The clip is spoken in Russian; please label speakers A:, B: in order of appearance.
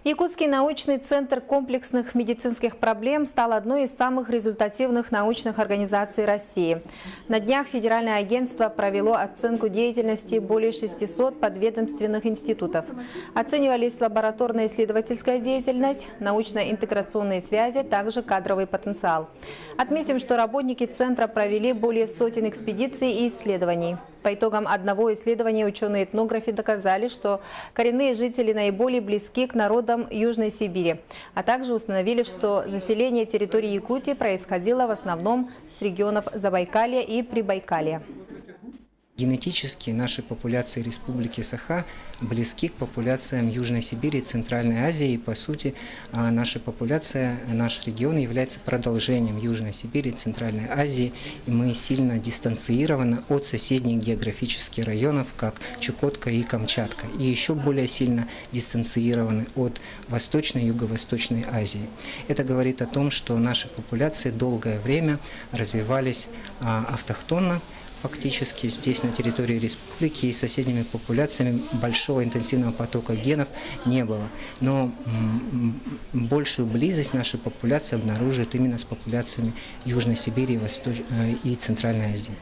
A: Якутский научный центр комплексных медицинских проблем стал одной из самых результативных научных организаций России. На днях Федеральное агентство провело оценку деятельности более 600 подведомственных институтов. Оценивались лабораторная исследовательская деятельность, научно-интеграционные связи, также кадровый потенциал. Отметим, что работники центра провели более сотен экспедиций и исследований. По итогам одного исследования ученые-этнографы доказали, что коренные жители наиболее близки к народам Южной Сибири, а также установили, что заселение территории Якутии происходило в основном с регионов Забайкалья и Прибайкалья.
B: Генетически наши популяции Республики Саха близки к популяциям Южной Сибири и Центральной Азии. И, по сути, наша популяция, наш регион является продолжением Южной Сибири и Центральной Азии. И мы сильно дистанцированы от соседних географических районов, как Чукотка и Камчатка. И еще более сильно дистанцированы от Восточной и Юго-Восточной Азии. Это говорит о том, что наши популяции долгое время развивались автохтонно. Фактически здесь, на территории республики, и с соседними популяциями большого интенсивного потока генов не было. Но большую близость нашей популяции обнаруживают именно с популяциями Южной Сибири и Центральной Азии.